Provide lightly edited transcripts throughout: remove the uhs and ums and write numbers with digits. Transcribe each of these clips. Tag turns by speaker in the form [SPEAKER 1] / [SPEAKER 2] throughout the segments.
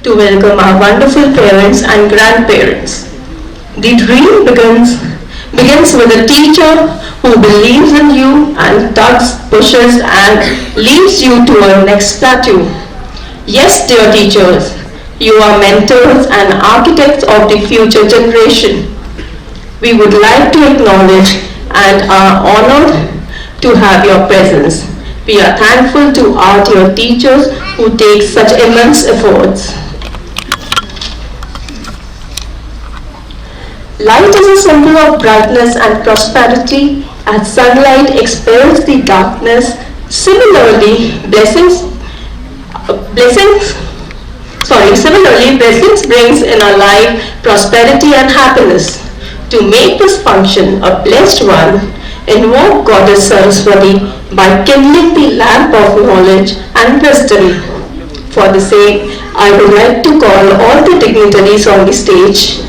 [SPEAKER 1] To welcome our wonderful parents and grandparents. The dream begins with a teacher who believes in you and tugs, pushes and leads you to a next plateau. Yes, dear teachers, you are mentors and architects of the future generation. We would like to acknowledge and are honored to have your presence. We are thankful to our dear teachers who take such immense efforts. Light is a symbol of brightness and prosperity, as sunlight expels the darkness. Similarly, blessings brings in our life prosperity and happiness. To make this function a blessed one, invoke Goddess Saraswati by kindling the lamp of knowledge and wisdom. For the same, I would like to call all the dignitaries on the stage.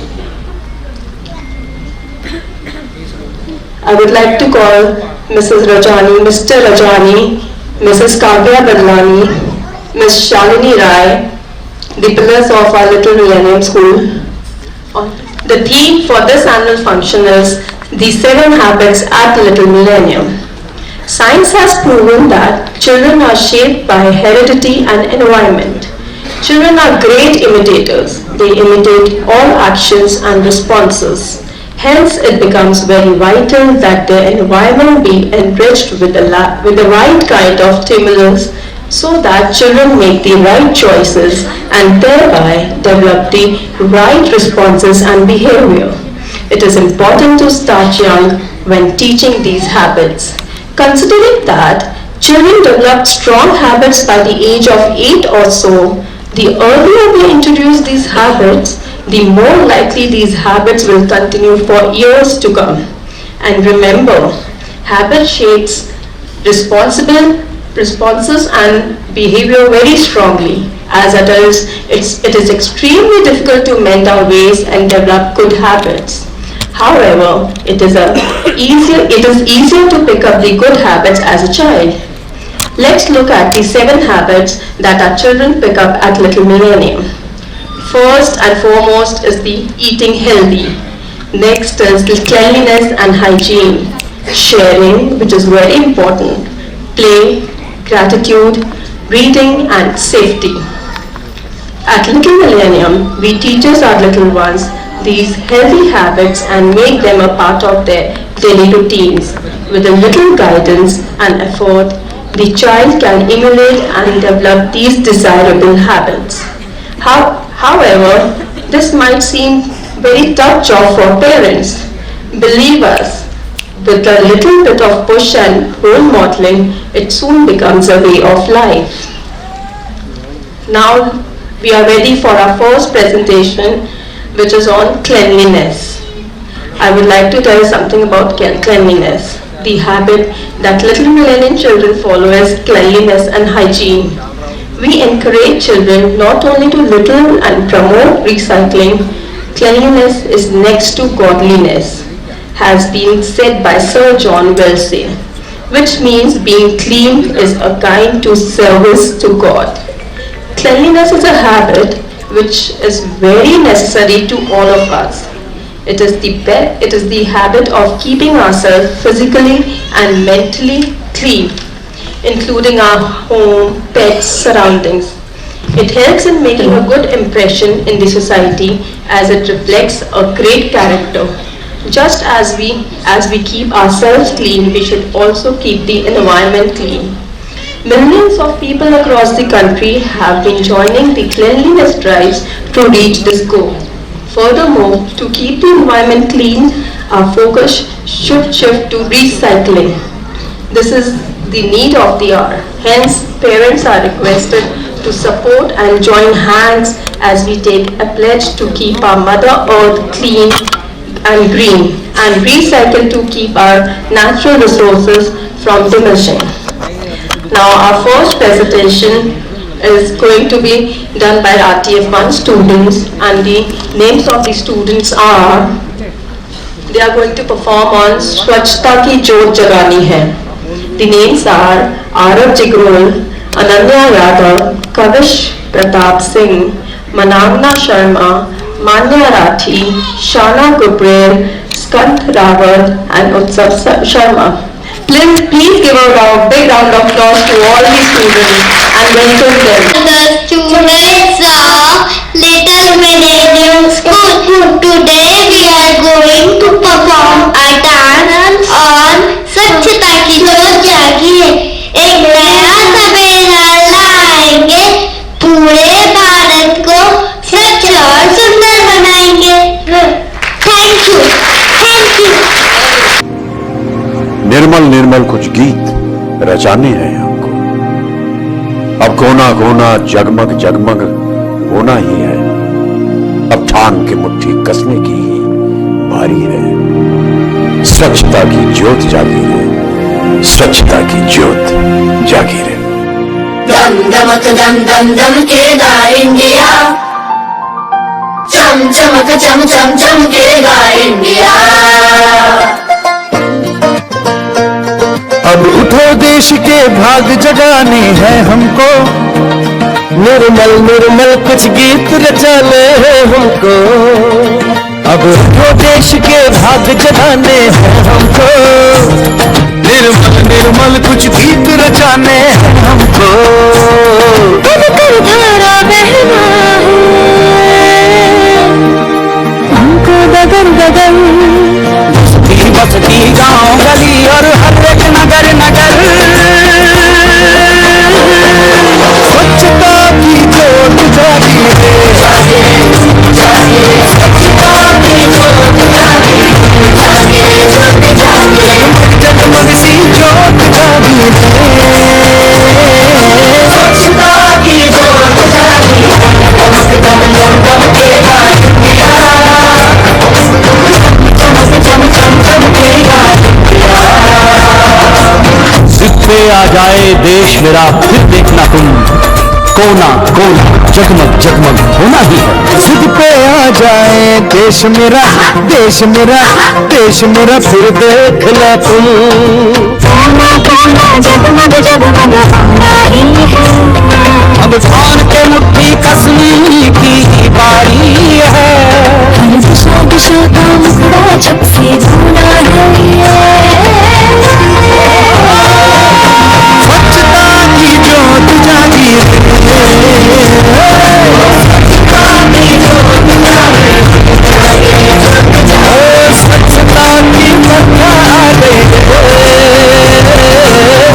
[SPEAKER 1] I would like to call Mrs. Rajani, Mr. Rajani, Mrs. Kavya Badlani, Ms. Shalini Rai, the pillars of our Little Millennium School. The theme for this annual function is the 7 habits at Little Millennium. Science has proven that children are shaped by heredity and environment. Children are great imitators. They imitate all actions and responses. Hence, it becomes very vital that their environment be enriched with the right kind of stimulus so that children make the right choices and thereby develop the right responses and behavior. It is important to start young when teaching these habits. Considering that children develop strong habits by the age of 8 or so, the earlier we introduce these habits, the more likely these habits will continue for years to come. And remember, habit shapes responses and behavior very strongly, as it is extremely difficult to mend our ways and develop good habits. However, it is easier to pick up the good habits as a child. Let's look at the 7 habits that our children pick up at Little Millennium. First and foremost is the eating healthy. Next is the cleanliness and hygiene. Sharing, which is very important. Play, gratitude, reading and safety. At Little Millennium, we teach our little ones these healthy habits and make them a part of their daily routines. With a little guidance and effort, the child can emulate and develop these desirable habits. However, this might seem very tough job for parents. Believe us, with a little bit of push and role modeling, it soon becomes a way of life. Now we are ready for our first presentation, which is on cleanliness. I would like to tell you something about cleanliness. The habit that Little Millennium children follow is cleanliness and hygiene. We encourage children not only to litter and promote recycling. Cleanliness is next to godliness, has been said by Sir John Wesley, which means being clean is a kind to service to God. Cleanliness is a habit which is very necessary to all of us. It is the habit of keeping ourselves physically and mentally clean. including our home, pets, surroundings. It helps in making a good impression in the society as it reflects a great character. Just as we keep ourselves clean, we should also keep the environment clean. Millions of people across the country have been joining the cleanliness drives to reach this goal. Furthermore, to keep the environment clean, our focus should shift to recycling. This is the need of the hour. Hence, parents are requested to support and join hands as we take a pledge to keep our Mother Earth clean and green and recycle to keep our natural resources from diminishing. Now our first presentation is going to be done by RTF1 students, and the names of the students are, they are going to perform on Swachhta Ki Jyot Jagani Hai. The names are Arav Jigrol, Ananya Yadav, Kavish Pratap Singh, Manangna Sharma, Manya Rathi, Shana Gubrel, Skant Rawat and Utsav Sharma. Please give a big round of applause to all the students and welcome them.
[SPEAKER 2] The students of Little Millennium School. Today we are going to perform a dance on स्वच्छता की जोत जागी है. एक नया सवेरा लाएंगे, पूरे भारत को स्वच्छ और सुंदर बनाएंगे. Thank you.
[SPEAKER 3] निर्मल निर्मल कुछ गीत रचाने हैं हमको. अब कोना कोना जगमग जगमग होना ही है. अब ठान के मुट्ठी कसने की ही बारी है. स्वच्छता की ज्योत जागी है. स्वच्छता की ज्योत जागी है.
[SPEAKER 4] दम दमक दम दम दमकेगा इंडिया. चम चमक चम चम चमकेगा इंडिया.
[SPEAKER 5] अब उठो देश के भाग जगाने हैं हमको. निर्मल निर्मल कुछ गीत रचाने हैं हमको. अब उठो देश के भाग जगाने हैं हमको. निर्मल निर्मल कुछ गीत रचाने हैं हमको. धारा बहना है हमको गगन गगन. बस्ती गांव गली और हर एक नगर नगर स्वच्छता की जोत जागी है. जगमग सी जोत जागी पे आ जाए देश मेरा, फिर देखना तुम कोना कोना जगमग जगमग होना ही है. जिद पे आ जाए देश मेरा, देश मेरा, देश मेरा, फिर देखना तुम कोना कोना जगमग जगमग होना ही है. अब ठान के मुट्ठी कसने की बारी है. दिशा दिशा का मुखड़ा जब से धुना है. स्वच्छता की जोत जागी स्वच्छता की कथा रे.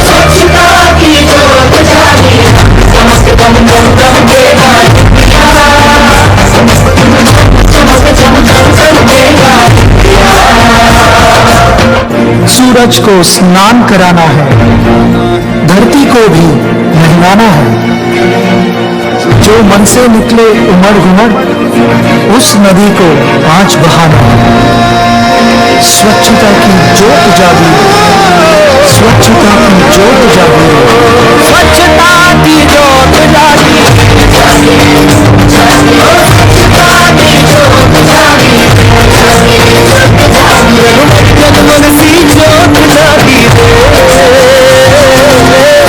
[SPEAKER 5] स्वच्छता की जोत जागी चमक दम दम दम के चमक चम चम चमकेगा. सूरज को स्नान कराना है, धरती को भी नहलाना है. जो मन से निकले उमड़ घुमड़, उस नदी को आज बहाना है. स्वच्छता की जोत जागी, स्वच्छता की जोत जागी, स्वच्छता की जोत जागी, स्वच्छता की जोत जागी. जगमग सी जोत जागी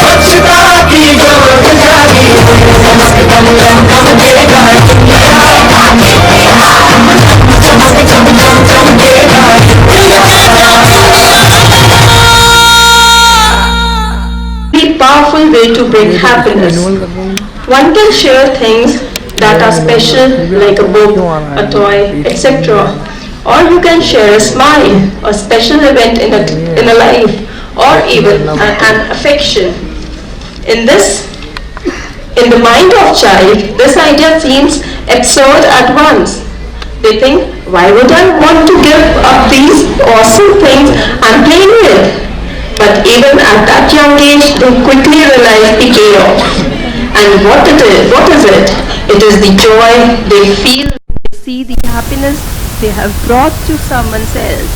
[SPEAKER 5] स्वच्छता की जोत जागी. चमक दम दम दमकेगा चमक चम चम चमकेगा.
[SPEAKER 1] special way to bring happiness. One can share things that are special, like a book, a toy, etc. Or you can share a smile, a special event in a life, or even an affection. In the mind of child, this idea seems absurd at once. They think, why would I want to give up these awesome things I'm playing with? But even at that young age, they quickly realize the payoff. And what is it? It is the joy they feel when they see the happiness they have brought to someone else.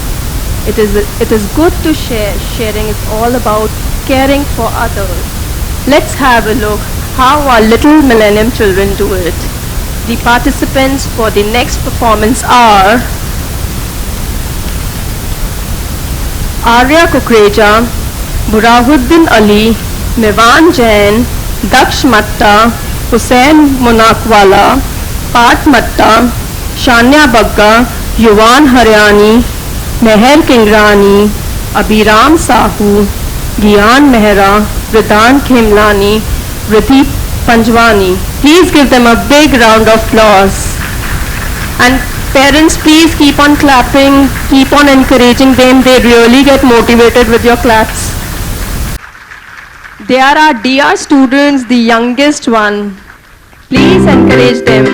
[SPEAKER 1] It is good to share. Sharing is all about caring for others. Let's have a look how our little Millennium children do it. The participants for the next performance are Arya Kukreja, Burahuddin Ali, Mevan Jain, Daksh Matta, Hussain Munakwala, Pat Matta, Shania Bagga, Yuvan Haryani, Meher Kingrani, Abhiram Sahu, Gyan Mehra, Vedant Khemlani, Riddhi Panjwani. Please give them a big round of applause. And parents, please keep on clapping, keep on encouraging them. They really get motivated with your claps. They are our dear students, the youngest one. Please encourage them.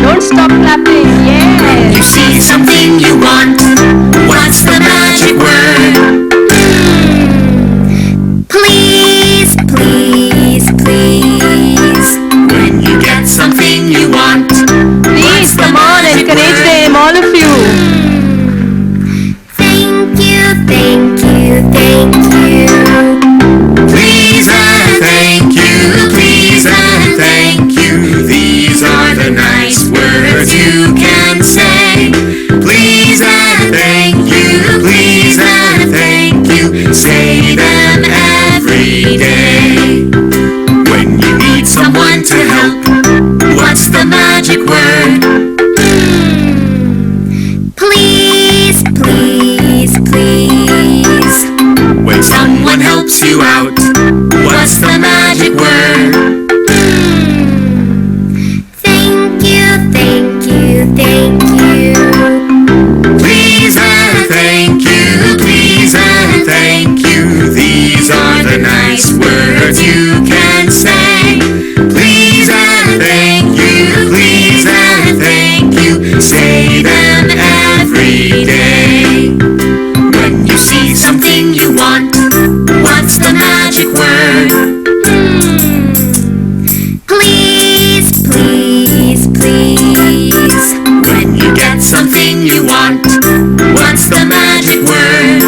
[SPEAKER 1] Don't stop clapping. Yes.
[SPEAKER 4] You see something you want. What's the magic word? Please, please, please. When you get something you want.
[SPEAKER 1] Please, come on, encourage them, all of you.
[SPEAKER 4] Thank you, thank you, thank you. Please and thank you, please and thank you. These are the nice words you can say. Please and thank you, please and thank you. Say them every day. When you need someone to help, what's the magic word? Please, please, please. When someone helps you out, what's the magic word? Thank you, thank you, thank you. Please and thank you, please and thank you. These are the nice words you can say. Please and thank you, please and thank you. Say them every day. When you see something you want, what's the magic word? Please, please, please. When you get something you want, what's the magic word?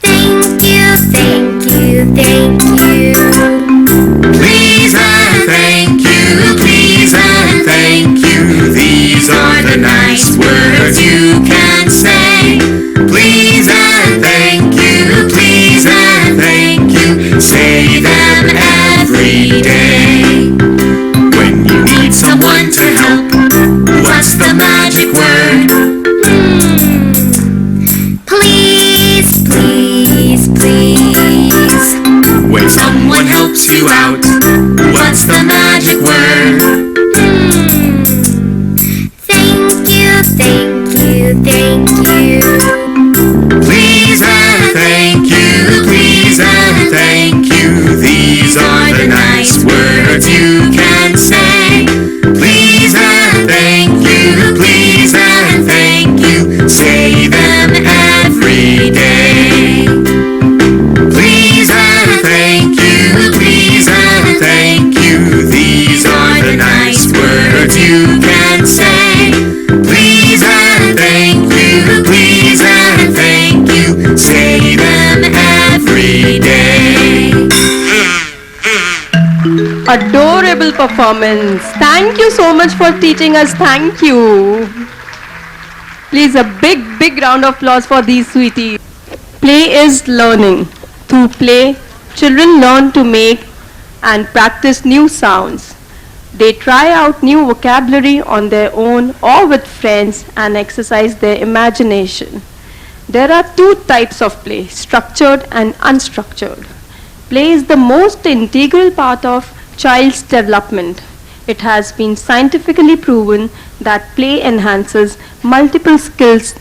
[SPEAKER 4] Thank you, thank you, thank you. Please and thank you, please and thank you. These are the nice words you can say. Please and thank you, please and thank you. Say them every day. When you need someone to help, what's the magic word? Please, please, please. When someone helps you out, what's the magic word? Thank you, thank you, thank you. Please and thank you, please and thank you. These are the nice words you can say. Please and thank you, please and thank you. Say them every day. Please and thank you, please and thank you. These are the nice words you can say. Please and thank you, please and thank you. Say them every day.
[SPEAKER 1] Adorable performance. Thank you so much for teaching us. Thank you. Please, a big round of applause for these sweeties. Play is learning. Through play, children learn to make and practice new sounds. They try out new vocabulary on their own or with friends and exercise their imagination. There are two types of play, structured and unstructured. Play is the most integral part of child's development. It has been scientifically proven that play enhances multiple skills.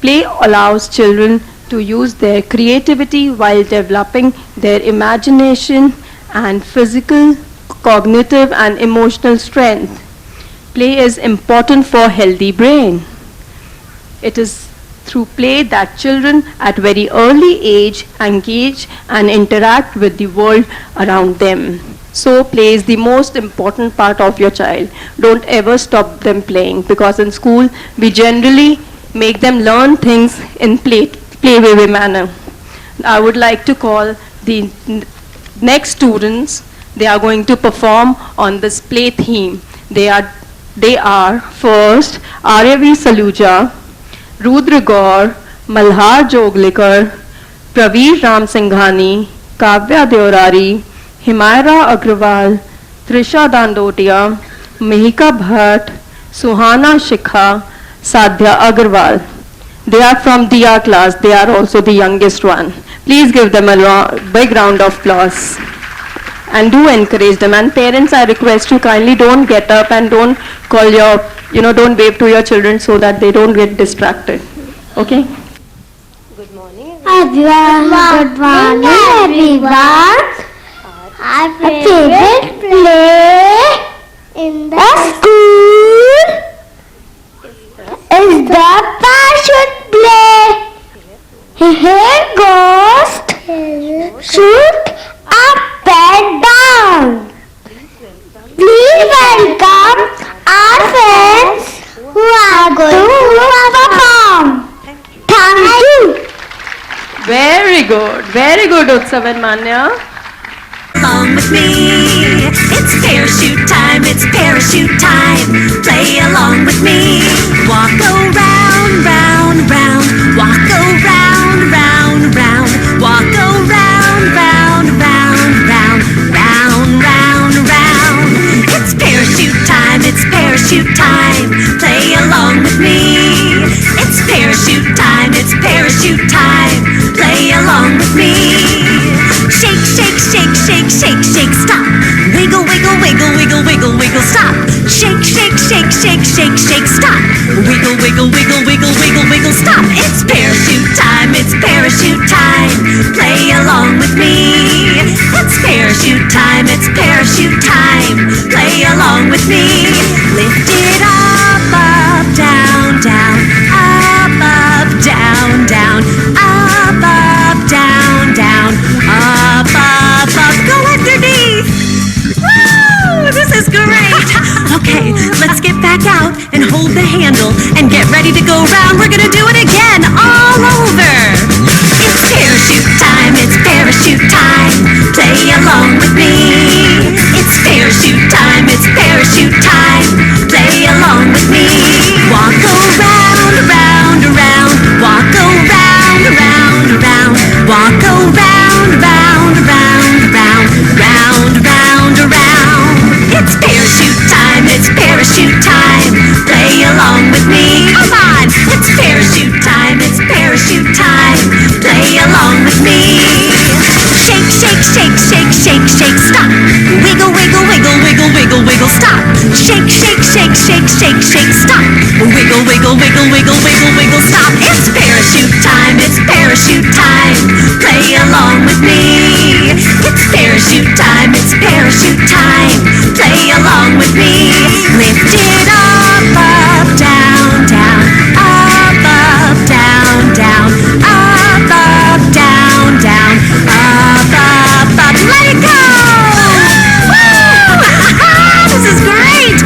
[SPEAKER 1] Play allows children to use their creativity while developing their imagination and physical, cognitive and emotional strength. Play is important for healthy brain. It is through play that children at very early age engage and interact with the world around them. So play is the most important part of your child. Don't ever stop them playing, because in school we generally make them learn things in play manner. I would like to call the next students. They are going to perform on this play theme. They are first Aryavi Saluja, Rudra Gaur, Malhar Joglikar, Praveer Ram Singhani, Kavya Deorari, Himayra Agrawal, Trisha Dandotia, Mehika Bhatt, Suhana Shikha, Sadhya Agarwal. They are from Diya class. They are also the youngest one. Please give them a big round of applause. And do encourage them. And parents, I request you kindly don't get up and don't call don't wave to your children so that they don't get distracted. Okay?
[SPEAKER 2] Everyone, good morning everyone. Our favorite play in the school is the parachute play. Here goes shoot up and down. Please welcome our friends who are going to perform. Thank you.
[SPEAKER 1] Very good, Utsav and Manya.
[SPEAKER 4] Along with me, it's parachute time, it's parachute time. Play along with me. Walk around, round, round. Walk around, round, round. Walk around, round, round, round. Round, round, round. It's parachute time, it's parachute time. Play along with me. It's parachute time, it's parachute time. Play along with me. Shake, shake, shake, shake, shake, shake, stop. Wiggle, wiggle, wiggle, wiggle, wiggle, wiggle, stop. Shake, shake, shake, shake, shake, shake, stop. Wiggle, wiggle, wiggle, wiggle, wiggle, wiggle, stop. It's parachute time, it's parachute time. Play along with me. It's parachute time, it's parachute time. Play along with me. Lift it up, up, down, down. Up, down, down. Up, down, down. Up, go underneath. Woo! This is great. Okay, let's get back out and hold the handle and get ready to go round. We're gonna do it again, all over. It's parachute time, it's parachute time. Play along with me. It's parachute time, it's parachute time. Play along with me. Walk around, round, round. Walk around, round, round. Walk around, round, round, round. Round, round, round. It's parachute time, it's parachute time. Play along with me. Come on! It's parachute time, it's parachute time. Play along with me. Shake, shake, shake, shake, shake, shake, stop. Wiggle, wiggle, wiggle, wiggle, wiggle, wiggle, stop. Shake, shake, shake, shake, shake, shake, stop. Wiggle, wiggle, wiggle, wiggle, wiggle, wiggle, stop. It's parachute time, it's parachute time. Play along with me. It's parachute time, it's parachute time. Play along with me. Lift it up, down, down. Up, down, down. Up, down, down. Up. Let it go! Woo! This is great!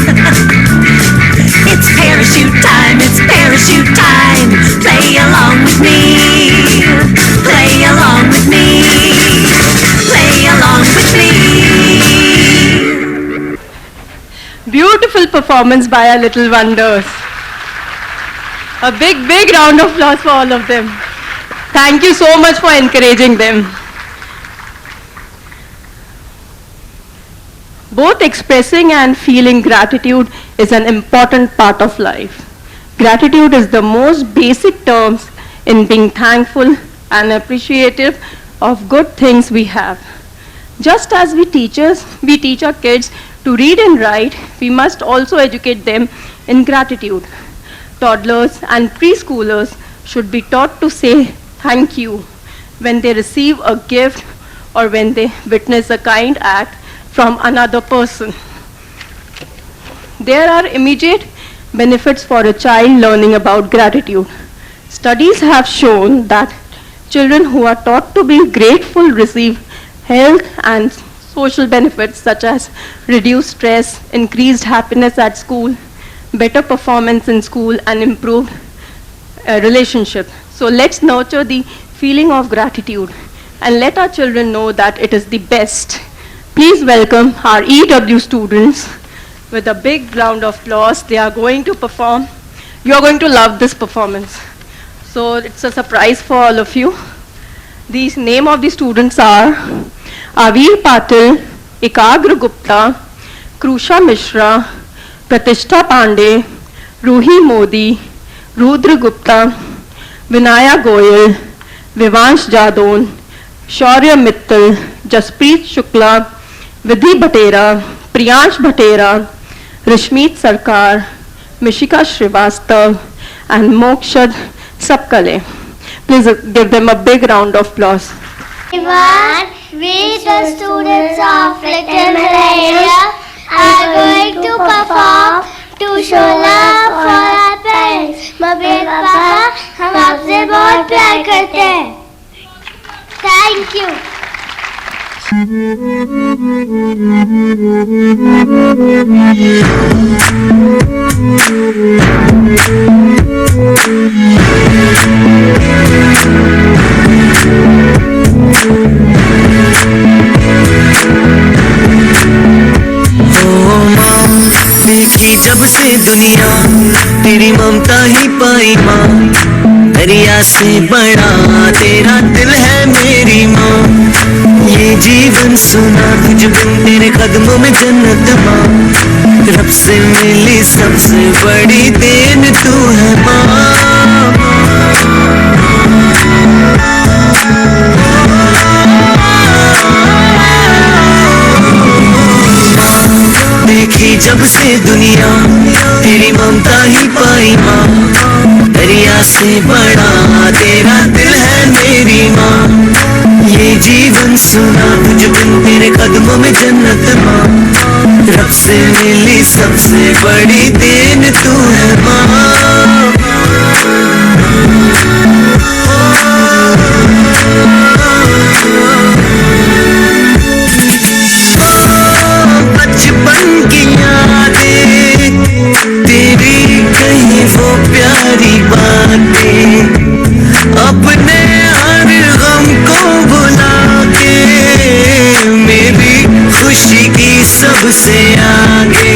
[SPEAKER 4] It's parachute time, it's parachute time. Play along with me. Play along with me. Play along with me.
[SPEAKER 1] Beautiful performance by our little wonders. A big round of applause for all of them. Thank you so much for encouraging them. Both expressing and feeling gratitude is an important part of life. Gratitude is the most basic terms in being thankful and appreciative of good things we have. Just as we teach our kids to read and write, we must also educate them in gratitude. Toddlers and preschoolers should be taught to say thank you when they receive a gift or when they witness a kind act from another person. There are immediate benefits for a child learning about gratitude. Studies have shown that children who are taught to be grateful receive health and social benefits such as reduced stress, increased happiness at school, better performance in school, and improved relationship. So let's nurture the feeling of gratitude and let our children know that it is the best. Please welcome our EW students with a big round of applause. They are going to perform. You're going to love this performance. So it's a surprise for all of you. The name of the students are Avir Patil, Ekagra Gupta, Krusha Mishra, Pratishtha Pandey, Ruhi Modi, Rudra Gupta, Vinaya Goyal, Vivansh Jadon, Shaurya Mittal, Jaspreet Shukla, Vidhi Bhatera, Priyansh Bhatera, Rishmeet Sarkar, Mishika Srivastav, and Mokshad Sapkale. Please give them a big round of applause.
[SPEAKER 2] Everyone, we the students of Little Malaria are going to perform to show love for our parents. Mummy papa हम आपसे बहुत प्यार करते हैं. Thank you.
[SPEAKER 6] देखी जब से दुनिया तेरी ममता ही पाई माँ, दरिया से बड़ा तेरा दिल है मेरी माँ. ये जीवन सुना तुझ बिन तेरे कदमों में जन्नत माँ, रब से मिली सबसे बड़ी देन तू है माँ. देखी जब से दुनिया तेरी ममता ही पाई माँ, दरिया से बड़ा तेरा दिल है मेरी माँ. ये जीवन सुना तुझ बिन तेरे कदमों में जन्नत माँ, रब से मिली सबसे बड़ी देन तू है माँ. बचपन की यादें तेरी कहीं वो प्यारी बातें, अपने हर गम को भुला के मेरी खुशी की सबसे आगे.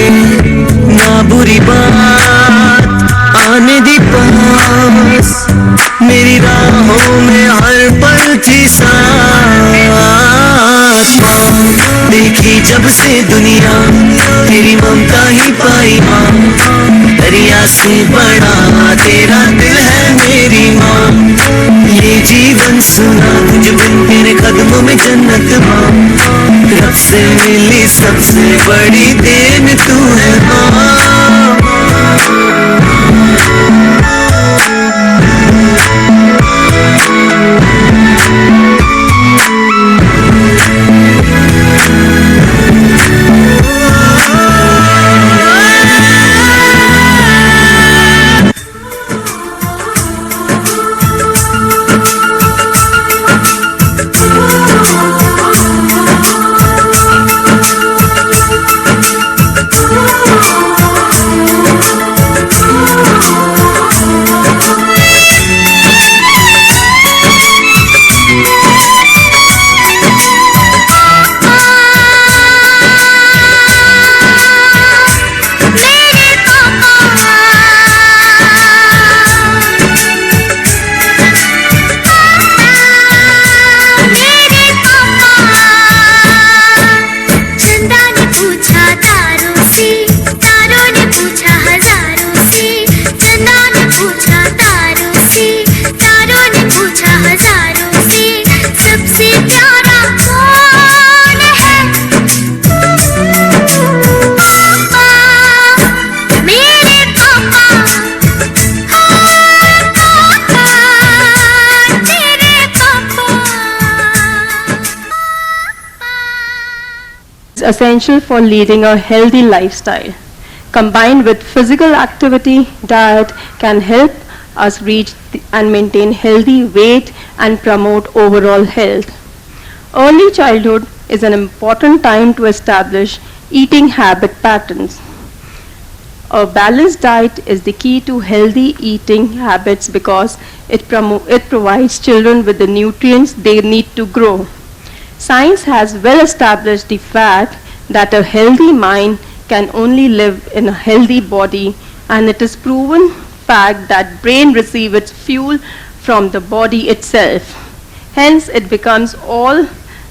[SPEAKER 6] ना बुरी बात आने दी पास, मेरी राहों में हर पल थी साथ. देखी जब से दुनिया तेरी ममता ही पाई माँ, दरिया से बड़ा तेरा दिल है मेरी माँ. ये जीवन सुना तुझ बिन तेरे कदमों में जन्नत माँ, रब से मिली सबसे बड़ी देन तू है माँ.
[SPEAKER 1] essential for leading a healthy lifestyle. Combined with physical activity, diet can help us reach and maintain healthy weight and promote overall health. Early childhood is an important time to establish eating habit patterns. A balanced diet is the key to healthy eating habits because it provides children with the nutrients they need to grow. Science has well established the fact that a healthy mind can only live in a healthy body, and it is proven fact that brain receives its fuel from the body itself. Hence, it becomes all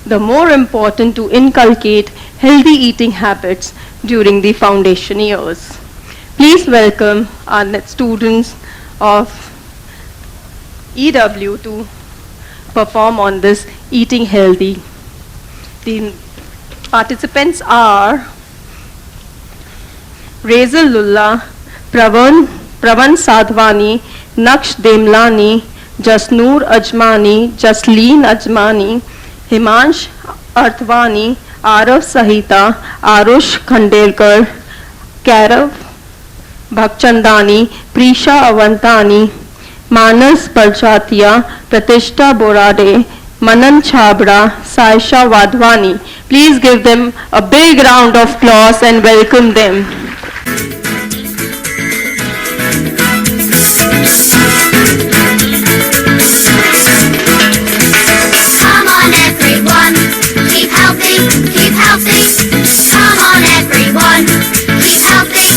[SPEAKER 1] the more important to inculcate healthy eating habits during the foundation years. Please welcome our students of EW to perform on this eating healthy. The participants are Razel Lulla, Pravan Sadhwani, Naksh Demlani, Jasnoor Ajmani, Jasleen Ajmani, Himansh Arthwani, Arav Sahita, Arush Khandelkar, Kairav Bhakchandani, Prisha Avantani, Manas Balchatia, Pratishta Borade, Manan Chabra, Saisha Wadhwani. Please give them a big round of applause and welcome them.
[SPEAKER 2] Come on everyone, keep healthy, keep healthy. Come on everyone, keep healthy.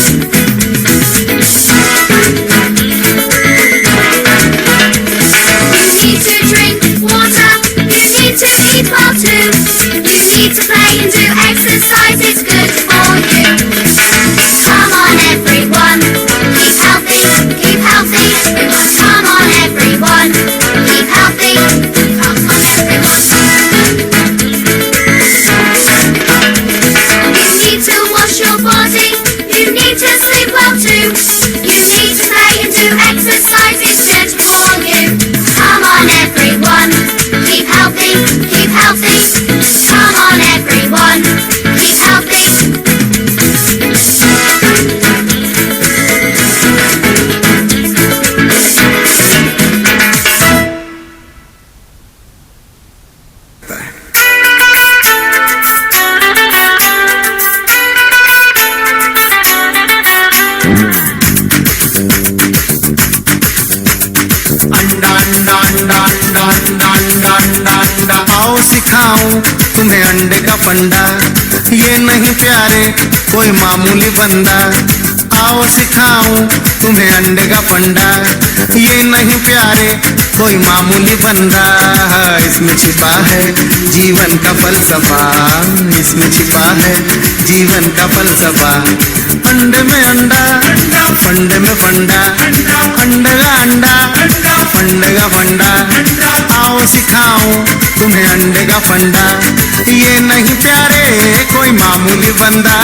[SPEAKER 2] You need to drink water, you need to eat well too. You need to play and do exercise, it's good for you. Come on everyone, keep healthy, keep healthy. Come on everyone, keep healthy. Come on everyone. You need to wash your body, you need to sleep well too. You need to play and do exercise, it's good for you. Come on everyone, keep healthy, keep healthy. Come on everyone, keep healthy.
[SPEAKER 7] आओ सिखाऊं तुम्हें अंडे का फंडा, ये नहीं प्यारे कोई मामूली बंदा। आओ सिखाऊं तुम्हें अंडे का फंडा, ये नहीं प्यारे कोई मामूली बंदा। इसमें छिपा है जीवन का फलसफा, इसमें छिपा है जीवन का फलसफा। अंडे में अंडा, फंडे में फंडा, अंडे का अंडा, फंडे का फंडा। आओ सिखाऊं तुम्हें अंडे का फंडा, ये नहीं प्यारे कोई मामूली बंदा।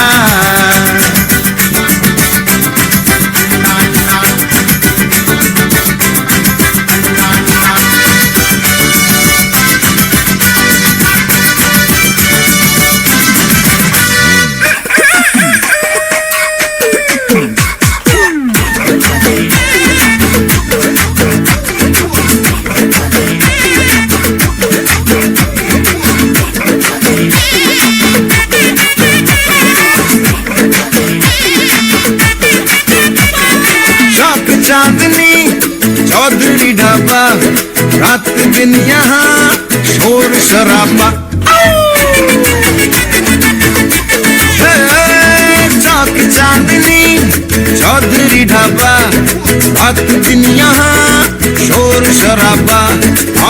[SPEAKER 7] चांदनी चौधरी ढाबा, रात दिन यहाँ शोर शराबा। चौक चांदनी चौधरी ढाबा, रात दिन यहाँ शोर शराबा।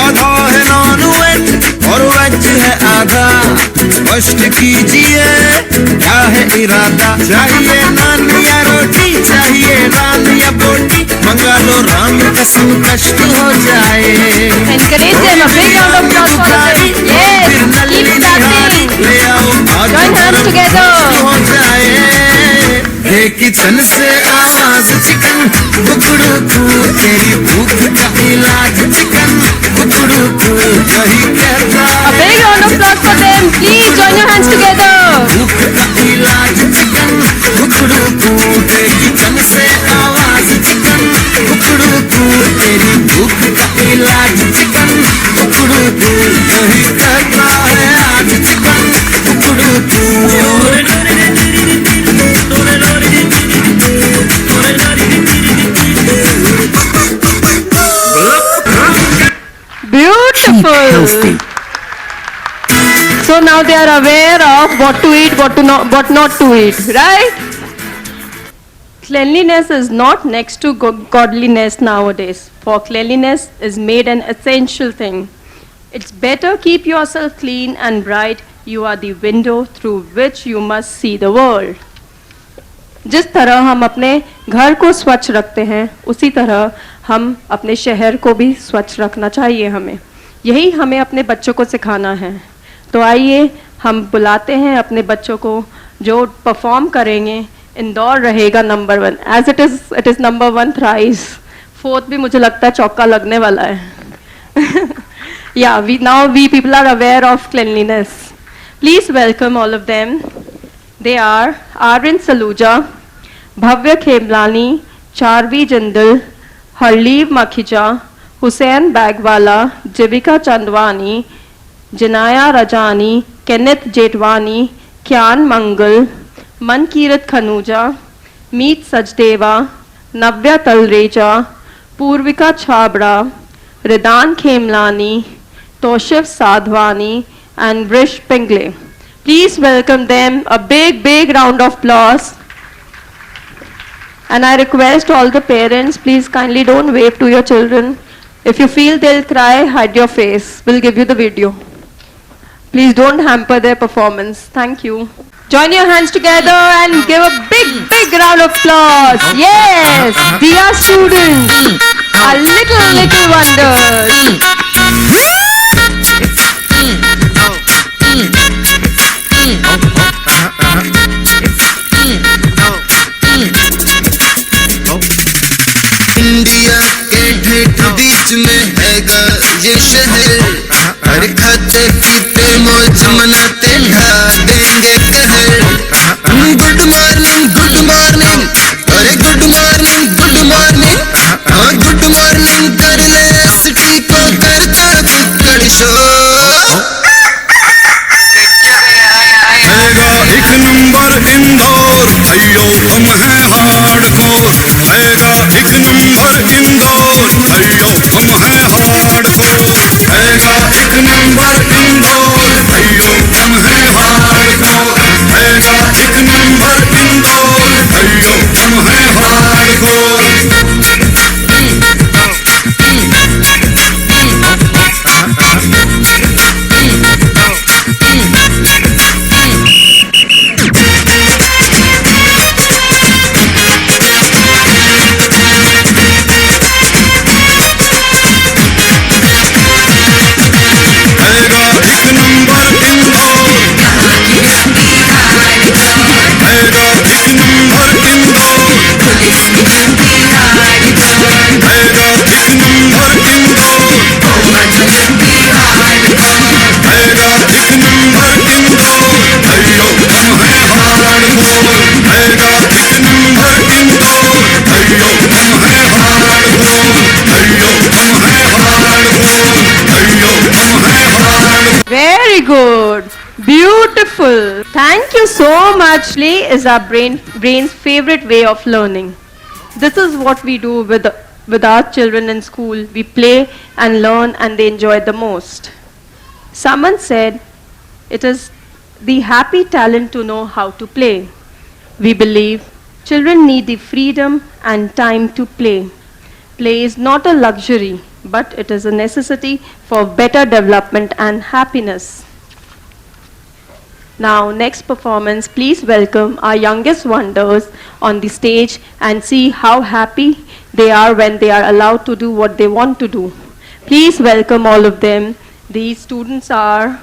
[SPEAKER 7] आधा है नॉन वेज और वेज है आधा, स्पष्ट कीजिए क्या है इरादा। चाहिए नान या रोटी, चाहिए रान या बोटी, मंगा लो राम कसम कष्ट हो जाए।
[SPEAKER 1] Encourage them, a big round of applause for them. Yes, keep dancing.
[SPEAKER 7] ले आओ
[SPEAKER 1] Join hands together.
[SPEAKER 7] हो जाए। हे किचन से आवाज चिकन बुकड़ू कू, तेरी भूख का इलाज चिकन बुकड़ू कू, यही कहता।
[SPEAKER 1] A big round of applause for them. Please join your hands together.
[SPEAKER 7] भूख
[SPEAKER 1] now they are aware of what to eat, what not to eat, right? Cleanliness is not next to godliness nowadays, for cleanliness is made an essential thing. It's better keep yourself clean and bright. You are the window through which you must see the world. जिस तरह हम अपने घर को स्वच्छ रखते हैं, उसी तरह हम अपने शहर को भी स्वच्छ रखना चाहिए हमें. यही हमें अपने बच्चों को सिखाना है. तो आइए हम बुलाते हैं अपने बच्चों को जो परफॉर्म करेंगे. इंदौर रहेगा number 1. As it is number 1 thrice. 4th भी मुझे लगता है चौका लगने वाला है. Yeah, we people are aware of cleanliness. Please welcome all of them. They are Arvind Saluja, Bhavya Khemlani, Charvi Jindal, Harleev Makhija, Hussain Bagwala, Jivika Chandwani, Janaya Rajani, Kenneth Jetwani, Kyan Mangal, Mankirat Khanuja, Meet Sajdeva, Navya Talreja, Purvika Chhabra, Ridan Khemlani, Toshif Sadhwani, and Vrish Pingle. Please welcome them. A big round of applause. And I request all the parents, please kindly don't wave to your children. If you feel they'll cry, hide your face. We'll give you the video. Please don't hamper their performance. Thank you. Join your hands together and give a big round of applause. Yes, dear students, our little wonders.
[SPEAKER 6] India के ठेठ बीच में हैगा ये शहर. हर खाते पीते मौज मनाते ढा देंगे कहर. गुड मॉर्निंग अरे गुड मॉर्निंग. हाँ गुड मॉर्निंग कर ले सिटी को करता बुक्कड़ शो.
[SPEAKER 8] हैगा एक नंबर इंदौर, भैयो हम हैं हार्डकोर. हैगा एक नंबर इंदौर, भैयो हम हैं हार्डकोर. हैगा एक नंबर इंदौर, भैयो हम हैं हार्डकोर. हैगा एक नंबर इंदौर, भैयो हम हैं hardcore.
[SPEAKER 1] Very good. Beautiful. Thank you so much. Play is our brain's favorite way of learning. This is what we do with our children in school. We play and learn and they enjoy the most. Someone said it is the happy talent to know how to play. We believe children need the freedom and time to play. Play is not a luxury, but it is a necessity for better development and happiness. Now, next performance, please welcome our youngest wonders on the stage and see how happy they are when they are allowed to do what they want to do. Please welcome all of them. These students are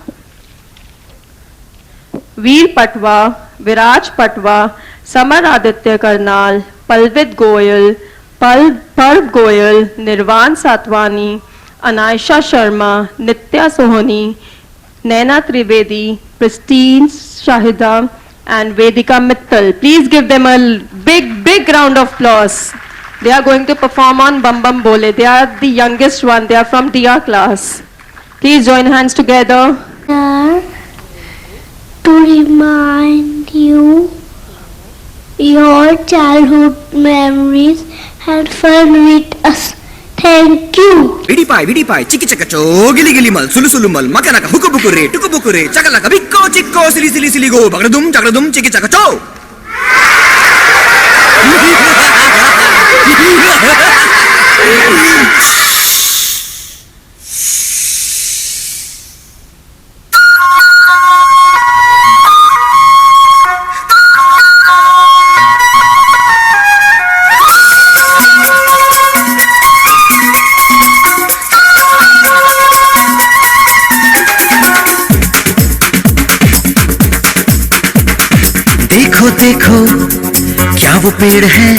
[SPEAKER 1] Veer Patwa, Viraj Patwa, Samar Aditya Karnal, Palvit Goyal, Parv Goyal, Nirvan Satwani, Anaisha Sharma, Nitya Sohani, Naina Trivedi, Pristine Shahida, and Vedika Mittal. Please give them a big round of applause. They are going to perform on Bam Bam Bole. They are the youngest one. They are from DR class. Please join hands together.
[SPEAKER 2] To remind you your childhood memories and fun with us. Thank Thank you.
[SPEAKER 6] విడిపాయ్ చిక్కి చక్కచో గిలి గిలి మల్ సులు సులు మల్ మకనక హుకు బుకురే టుకు బుకురే చకలక బిక్కో చిక్కో సిలి సిలి సిలిగో బగడదుం చిక్కి చక్కచో.
[SPEAKER 9] देखो देखो क्या वो पेड़ है,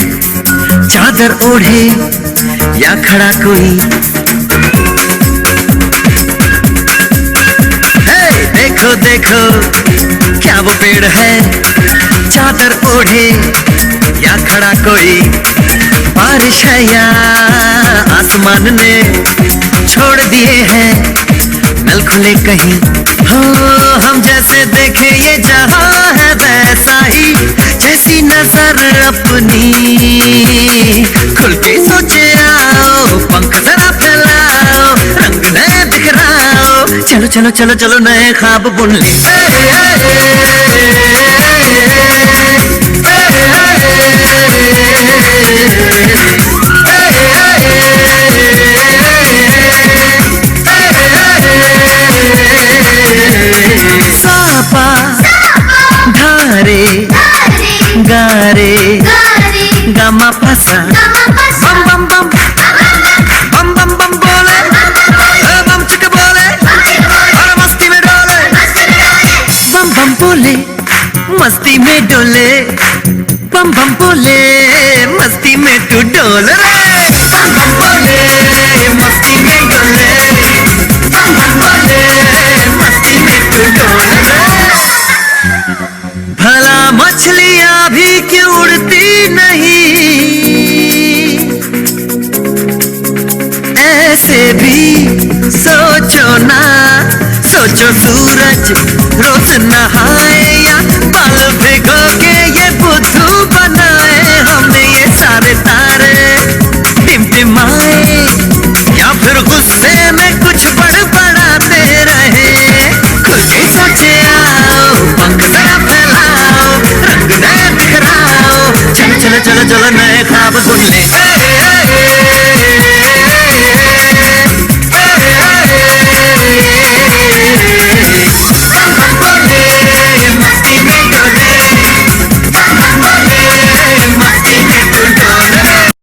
[SPEAKER 9] चादर ओढ़े या खड़ा कोई. हे देखो देखो क्या वो पेड़ है, चादर ओढ़े या खड़ा कोई. बारिश है या आसमान ने छोड़ दिए हैं नल खुले कहीं. हो हम जैसे देखे ये जहां है वैसा ही, जैसी नजर अपनी खुल के सोचे आओ. पंख जरा फैलाओ, रंग नए बिखराओ. चलो चलो चलो चलो नए ख्वाब बुन ले. सापा धारे गारे गामा फसा बम बम बम बम बम बम बोले बम चिक बोले और मस्ती में डोले. बम बम बोले मस्ती में डोले, बम बम बोले मस्ती में तू डोल रे. बम बम बोले मस्ती में डोले, बम बम बोले मस्ती में तू डोल रे. भला मछलियां भी क्यों उड़ती नहीं, ऐसे भी सोचो ना. सोचो सूरज रोज नहाए या बाल भिगो के ये बुद्धू बनाए. हमने ये सारे तारे टिमटिमाए या फिर गुस्से में कुछ बड़बड़ाते रहे. खुल के सोचे आओ, पंख जरा फैलाओ, रंग नए बिखराओ. चलो चलो चलो चलो नए